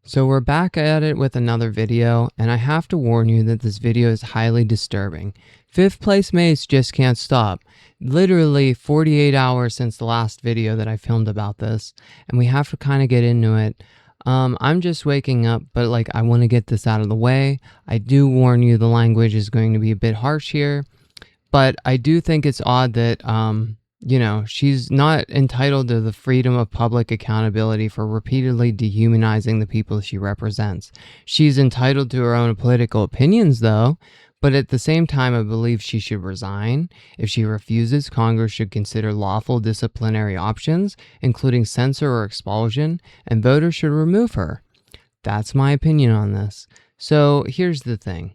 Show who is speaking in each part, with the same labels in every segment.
Speaker 1: So we're back at it with another video, and I have to warn you that this video is highly disturbing. Fifth place Mace just can't stop. Literally 48 hours since the last video that I filmed about this, and we have to kind of get into it. I'm just waking up, but I want to get this out of the way. I do warn you the language is going to be a bit harsh here, but I do think it's odd that she's not entitled to the freedom of public accountability for repeatedly dehumanizing the people she represents. She's entitled to her own political opinions, though, but at the same time, I believe she should resign. If she refuses, Congress should consider lawful disciplinary options, including censure or expulsion, and voters should remove her. That's my opinion on this. So here's the thing.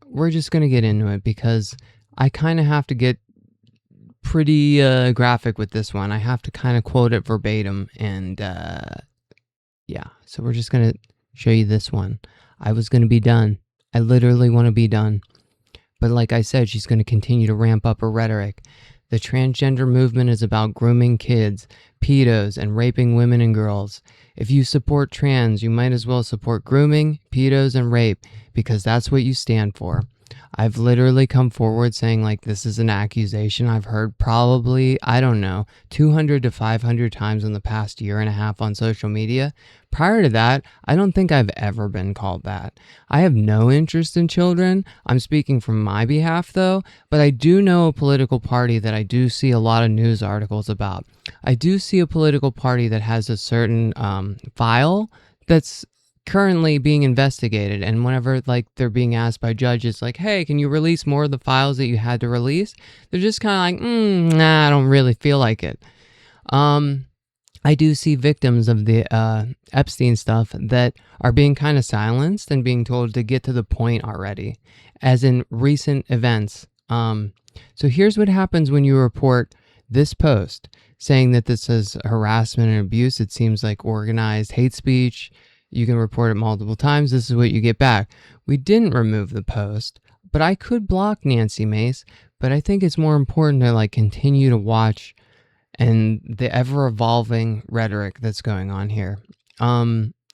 Speaker 1: We're just going to get into it because I kind of have to get pretty graphic with this one. I have to kind of quote it verbatim, and yeah, so we're just gonna show you this one. I was gonna be done. I literally want to be done, but like I said, she's going to continue to ramp up her rhetoric. The transgender movement is about grooming kids, pedos, and raping women and girls. If you support trans, you might as well support grooming, pedos, and rape, because that's what you stand for. I've literally come forward saying this is an accusation I've heard probably, I don't know, 200 to 500 times in the past year and a half on social media. Prior to that, I don't think I've ever been called that. I have no interest in children. I'm speaking from my behalf though, but I do know a political party that I do see a lot of news articles about. I do see a political party that has a certain file that's currently being investigated, and whenever they're being asked by judges hey, can you release more of the files that you had to release, they're just kind of nah, I don't really feel like it. I do see victims of the Epstein stuff that are being kind of silenced and being told to get to the point already, as in recent events. So here's what happens when you report this post saying that this is harassment and abuse. It seems like organized hate speech. You can report it multiple times. This is what you get back. We didn't remove the post, but I could block Nancy Mace. But I think it's more important to continue to watch and the ever-evolving rhetoric that's going on here.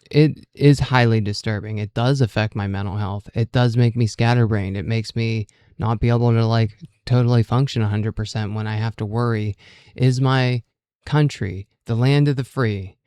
Speaker 1: It is highly disturbing. It does affect my mental health. It does make me scatterbrained. It makes me not be able to totally function 100% when I have to worry, is my country, the land of the free,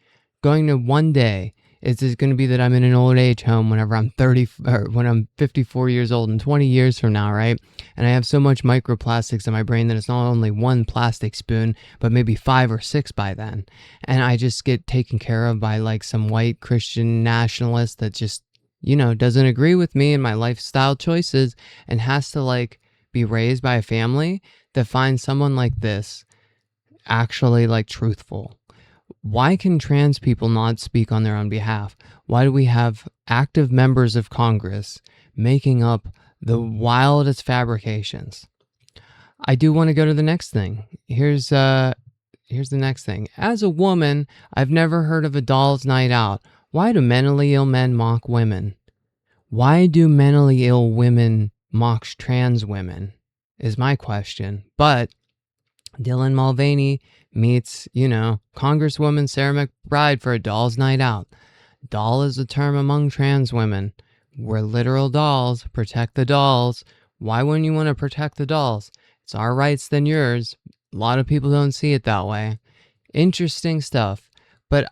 Speaker 1: going to one day, is it going to be that I'm in an old age home whenever I'm 30 or when I'm 54 years old and 20 years from now, right? And I have so much microplastics in my brain that it's not only one plastic spoon, but maybe 5 or 6 by then. And I just get taken care of by some white Christian nationalist that just, doesn't agree with me and my lifestyle choices and has to be raised by a family that finds someone like this actually truthful. Why can trans people not speak on their own behalf? Why do we have active members of Congress making up the wildest fabrications? I do want to go to the next thing. Here's the next thing. As a woman, I've never heard of a doll's night out. Why do mentally ill men mock women? Why do mentally ill women mock trans women? Is my question. But Dylan Mulvaney meets, Congresswoman Sarah McBride for a doll's night out. Doll is a term among trans women. We're literal dolls. Protect the dolls. Why wouldn't you want to protect the dolls? It's our rights than yours. A lot of people don't see it that way. Interesting stuff. But,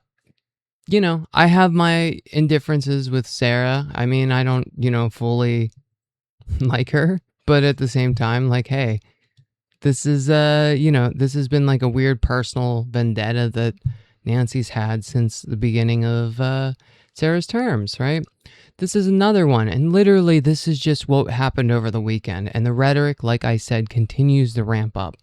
Speaker 1: I have my indifferences with Sarah. I mean, I don't, fully like her. But at the same time, hey, this is, this has been a weird personal vendetta that Nancy's had since the beginning of Sarah's terms, right? This is another one. And literally, this is just what happened over the weekend. And the rhetoric, like I said, continues to ramp up.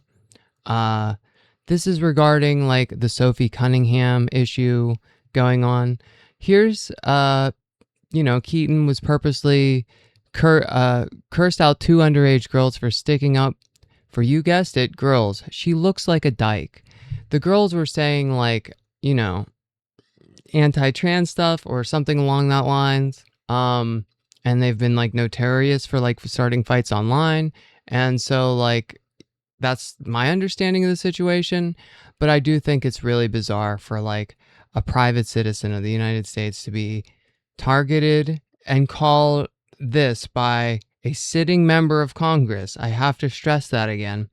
Speaker 1: This is regarding the Sophie Cunningham issue going on. Here's, Keaton was purposely cursed out 2 underage girls for sticking up for, you guessed it, girls. She looks like a dyke. The girls were saying anti-trans stuff or something along that lines. And they've been notorious for starting fights online. And so that's my understanding of the situation. But I do think it's really bizarre for a private citizen of the United States to be targeted and called this by a sitting member of Congress. I have to stress that again.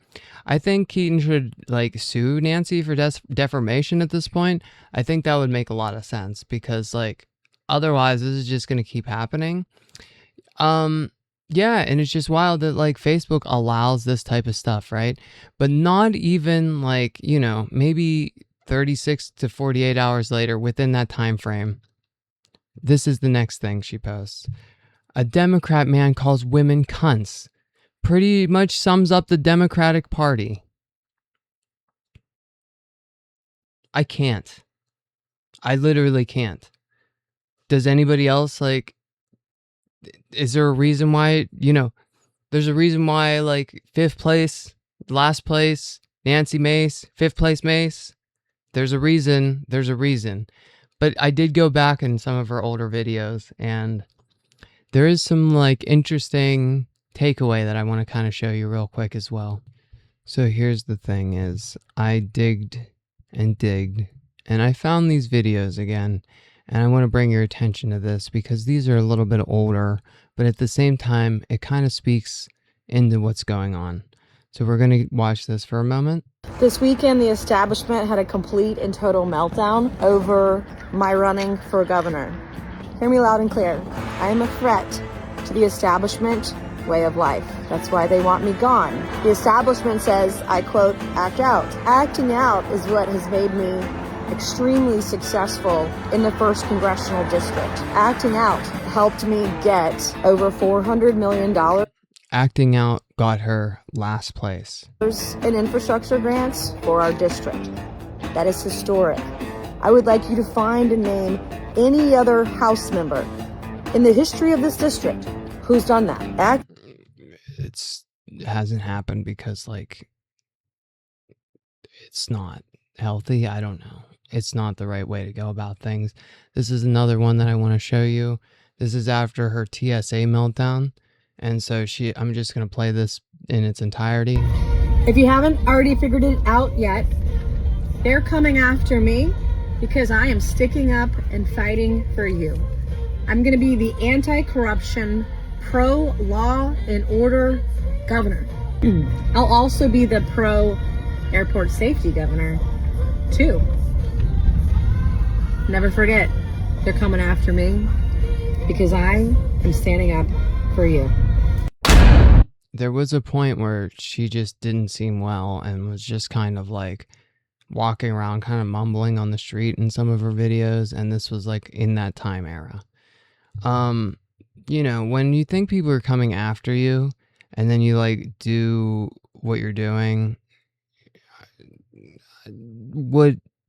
Speaker 1: I think Keaton should like sue Nancy for defamation at this point. I think that would make a lot of sense because like otherwise this is just going to keep happening. Yeah, and it's just wild that like Facebook allows this type of stuff, right? But not even like, you know, maybe 36 to 48 hours later within that time frame. This is the next thing she posts. A Democrat man calls women cunts. Pretty much sums up the Democratic Party. I can't. I literally can't. Does anybody else like, is there a reason why, you know, there's a reason why like 5th place, last place, Nancy Mace, 5th place Mace. There's a reason. But I did go back in some of her older videos and there is some like interesting takeaway that I want to kind of show you real quick as well. So here's the thing is I digged and I found these videos again, and I want to bring your attention to this because these are a little bit older, but at the same time it kind of speaks into what's going on. So we're going to watch this for a moment.
Speaker 2: This weekend, the establishment had a complete and total meltdown over my running for governor. Hear me loud and clear. I am a threat to the establishment way of life. That's why they want me gone. The establishment says, I quote, act out. Acting out is what has made me extremely successful in the 1st Congressional District. Acting out helped me get over $400 million.
Speaker 1: Acting out got her last place
Speaker 2: in infrastructure grants for our district. That is historic. I would like you to find and name any other House member in the history of this district who's done that.
Speaker 1: It hasn't happened because like it's not healthy. I don't know. It's not the right way to go about things. This is another one that I want to show you. This is after her TSA meltdown. And so I'm just going to play this in its entirety.
Speaker 2: If you haven't already figured it out yet, they're coming after me because I am sticking up and fighting for you. I'm going to be the anti-corruption, pro-law and order governor. I'll also be the pro-airport safety governor, too. Never forget, they're coming after me because I am standing up for you.
Speaker 1: There was a point where she just didn't seem well and was just kind of like walking around kind of mumbling on the street in some of her videos, and this was like in that time era. You know, when you think people are coming after you and then you like do what you're doing,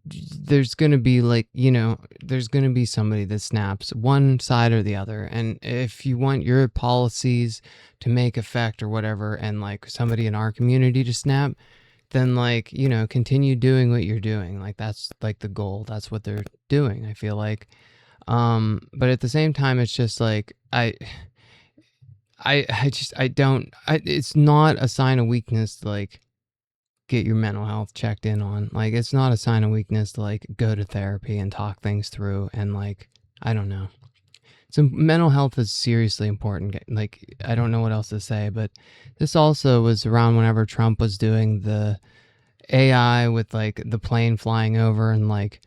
Speaker 1: there's going to be like, you know, there's going to be somebody that snaps one side or the other. And if you want your policies to make effect or whatever, and like somebody in our community to snap, then like, you know, continue doing what you're doing. Like that's like the goal. That's what they're doing, I feel like. But at the same time, it's just like, it's not a sign of weakness to like get your mental health checked in on. Like, it's not a sign of weakness to like go to therapy and talk things through. And like, I don't know. So mental health is seriously important. Like, I don't know what else to say, but this also was around whenever Trump was doing the AI with like the plane flying over and like,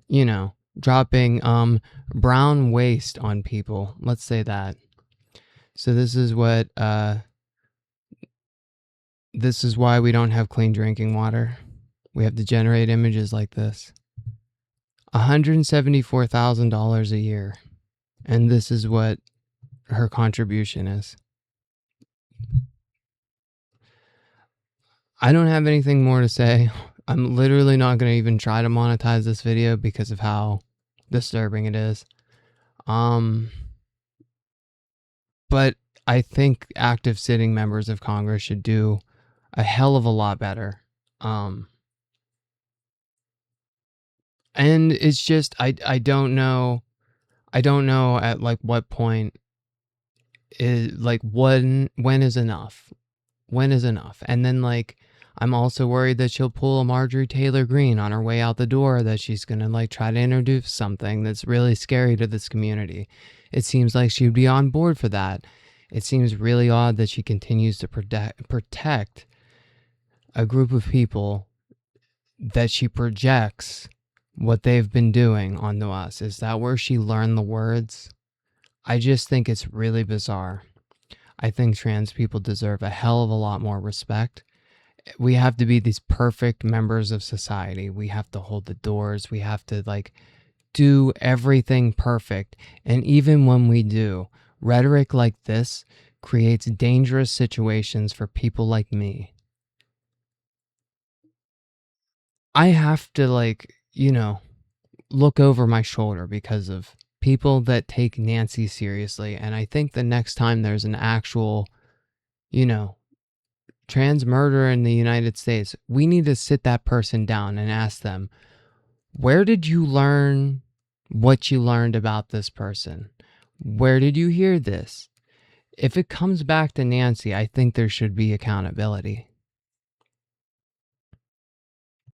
Speaker 1: you know, dropping brown waste on people. Let's say that. So this is what this is why we don't have clean drinking water. We have to generate images like this. $174,000 a year. And this is what her contribution is. I don't have anything more to say. I'm literally not going to even try to monetize this video because of how disturbing it is. But I think active sitting members of Congress should do a hell of a lot better. And it's just, I don't know at like what point is like when is enough? When is enough? And then like, I'm also worried that she'll pull a Marjorie Taylor Greene on her way out the door, that she's going to like try to introduce something that's really scary to this community. It seems like she'd be on board for that. It seems really odd that she continues to protect a group of people that she projects what they've been doing onto us. Is that where she learned the words? I just think it's really bizarre. I think trans people deserve a hell of a lot more respect. We have to be these perfect members of society. We have to hold the doors. We have to like do everything perfect. And even when we do, rhetoric like this creates dangerous situations for people like me. I have to look over my shoulder because of people that take Nancy seriously. And I think the next time there's an actual, trans murder in the United States, we need to sit that person down and ask them, where did you learn what you learned about this person? Where did you hear this? If it comes back to Nancy, I think there should be accountability.